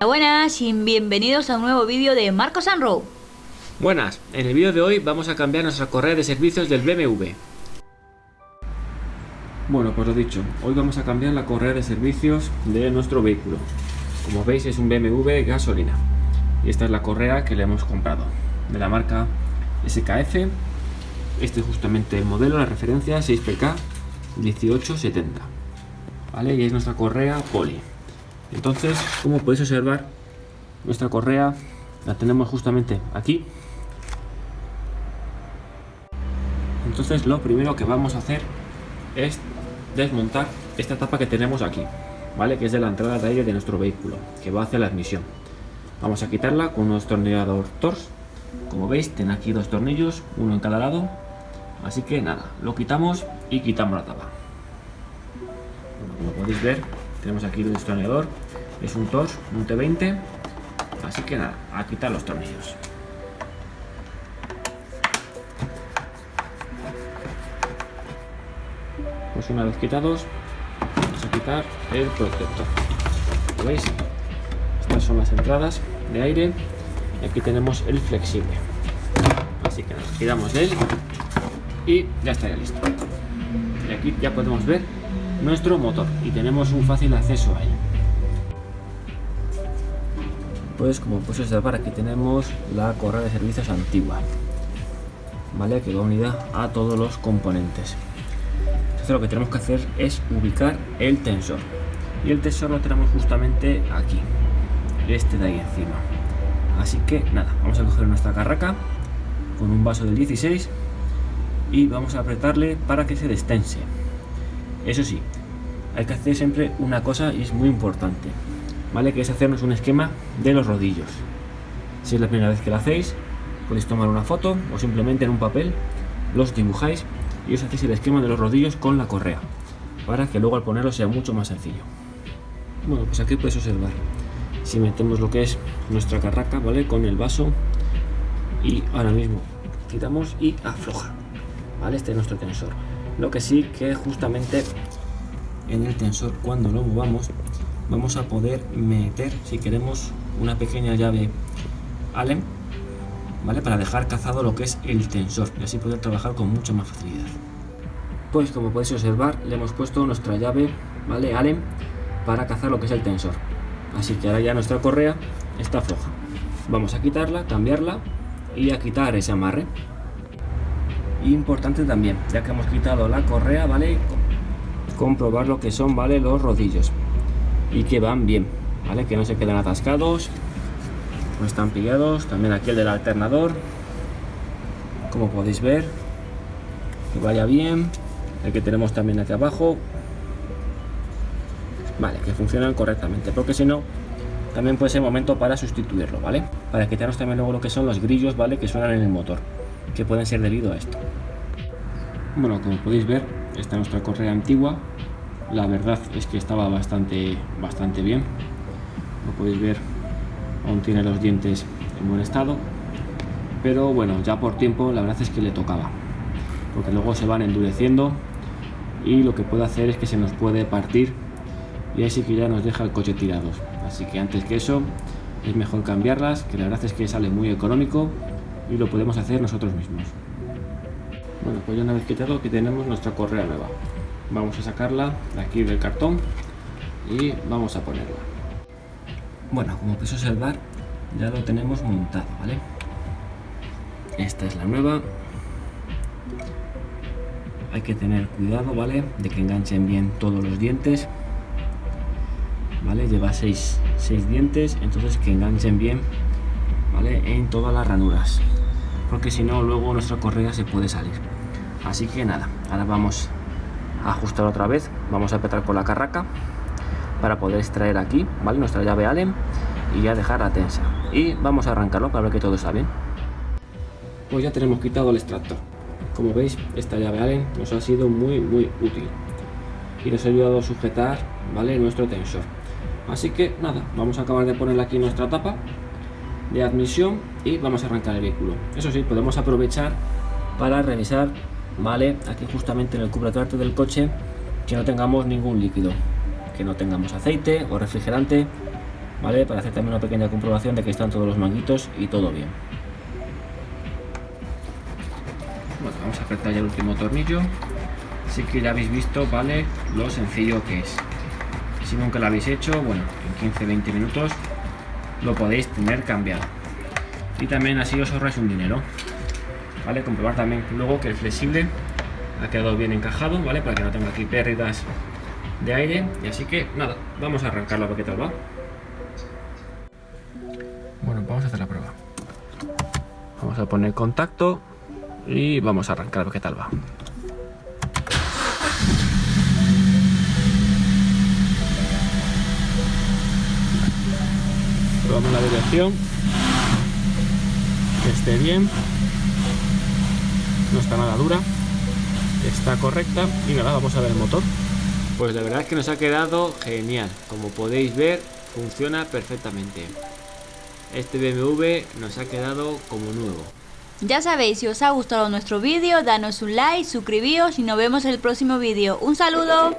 Buenas y bienvenidos a un nuevo vídeo de Marcos and Row. Buenas, en el vídeo de hoy vamos a cambiar nuestra correa de servicios del BMW. Bueno, pues lo dicho, hoy vamos a cambiar la correa de servicios de nuestro vehículo. Como veis es un BMW gasolina y esta es la correa que le hemos comprado, de la marca SKF. Este es justamente el modelo, la referencia 6PK 1870, ¿vale? Y es nuestra correa poli. Entonces, como podéis observar, nuestra correa la tenemos justamente aquí. Entonces lo primero que vamos a hacer es desmontar esta tapa que tenemos aquí, ¿vale? Que es de la entrada de aire de nuestro vehículo, que va hacia la admisión. Vamos a quitarla con un destornillador Torx. Como veis, tiene aquí dos tornillos, uno en cada lado. Así que nada, lo quitamos y quitamos la tapa. Bueno, como podéis ver, tenemos aquí el destornillador, es un Torx, un T20, así que nada, a quitar los tornillos. Pues una vez quitados, vamos a quitar el protector. ¿Lo veis? Estas son las entradas de aire y aquí tenemos el flexible. Así que nada, tiramos de él y ya estaría listo. Y aquí ya podemos ver nuestro motor y tenemos un fácil acceso a él. Pues como podéis observar, aquí tenemos la correa de servicios antigua, ¿vale? Que va unida a todos los componentes. Entonces lo que tenemos que hacer es ubicar el tensor, y el tensor lo tenemos justamente aquí, este de ahí encima. Así que nada, vamos a coger nuestra carraca con un vaso del 16 y vamos a apretarle para que se destense. Eso sí, hay que hacer siempre una cosa y es muy importante, ¿vale? Que es hacernos un esquema de los rodillos. Si es la primera vez que lo hacéis, podéis tomar una foto o simplemente en un papel los dibujáis y os hacéis el esquema de los rodillos con la correa, para que luego al ponerlo sea mucho más sencillo. Bueno, pues aquí podéis observar, si metemos lo que es nuestra carraca, ¿vale? Con el vaso, y ahora mismo quitamos y afloja, ¿vale? Este es nuestro tensor. Lo que sí que justamente en el tensor, cuando lo movamos, vamos a poder meter, si queremos, una pequeña llave Allen, ¿vale? Para dejar cazado lo que es el tensor y así poder trabajar con mucha más facilidad. Pues como podéis observar, le hemos puesto nuestra llave, ¿vale? Allen, para cazar lo que es el tensor. Así que ahora ya nuestra correa está floja. Vamos a quitarla, cambiarla y a quitar ese amarre. Importante también, ya que hemos quitado la correa, ¿vale? Comprobar lo que son, ¿vale? Los rodillos y que van bien, ¿vale? Que no se quedan atascados, no están pillados. También aquí el del alternador, como podéis ver, que vaya bien. El que tenemos también aquí abajo, vale, que funcionan correctamente, porque si no también puede ser momento para sustituirlo, ¿vale? Para quitarnos también luego lo que son los grillos, ¿vale? Que suenan en el motor, que pueden ser debido a esto. Bueno, como podéis ver, esta es nuestra correa antigua. La verdad es que estaba bastante bien. Como podéis ver, aún tiene los dientes en buen estado, pero bueno, ya por tiempo la verdad es que le tocaba, porque luego se van endureciendo y lo que puede hacer es que se nos puede partir y ahí sí que ya nos deja el coche tirados. Así que antes que eso es mejor cambiarlas, que la verdad es que sale muy económico y lo podemos hacer nosotros mismos. Bueno, pues ya una vez quitado, aquí tenemos nuestra correa nueva. Vamos a sacarla de aquí del cartón y vamos a ponerla. Bueno, como podéis observar, ya lo tenemos montado, ¿vale? Esta es la nueva. Hay que tener cuidado, ¿vale? De que enganchen bien todos los dientes, ¿vale? Lleva 6 dientes, entonces que enganchen bien, ¿vale? En todas las ranuras, porque si no luego nuestra correa se puede salir. Así que nada, ahora vamos a ajustar otra vez, vamos a apretar con la carraca para poder extraer aquí, ¿vale? Nuestra llave Allen y ya dejarla tensa, y vamos a arrancarlo para ver que todo está bien. Pues ya tenemos quitado el extractor. Como veis, esta llave Allen nos ha sido muy útil y nos ha ayudado a sujetar, ¿vale? Nuestro tensor. Así que nada, vamos a acabar de ponerle aquí nuestra tapa de admisión y vamos a arrancar el vehículo. Eso sí, podemos aprovechar para revisar, ¿vale? Aquí justamente en el cubretrato del coche, que no tengamos ningún líquido, que no tengamos aceite o refrigerante ¿vale? Para hacer también una pequeña comprobación de que están todos los manguitos y todo bien. Bueno, vamos a apretar ya el último tornillo. Así que ya habéis visto, ¿vale? Lo sencillo que es. Si nunca lo habéis hecho, bueno, en 15-20 minutos lo podéis tener cambiado. Y también así os ahorráis un dinero, ¿vale? Comprobar también luego que el flexible ha quedado bien encajado, ¿vale? Para que no tenga aquí pérdidas de aire. Y así que nada, vamos a arrancarlo a ver qué tal va. Bueno, vamos a hacer la prueba. Vamos a poner contacto y vamos a arrancar a ver qué tal va. Probamos la dirección, que esté bien, no está nada dura, está correcta y nada, vamos a ver el motor. Pues la verdad es que nos ha quedado genial, como podéis ver funciona perfectamente. Este BMW nos ha quedado como nuevo. Ya sabéis, si os ha gustado nuestro vídeo, danos un like, suscribíos y nos vemos en el próximo vídeo. ¡Un saludo!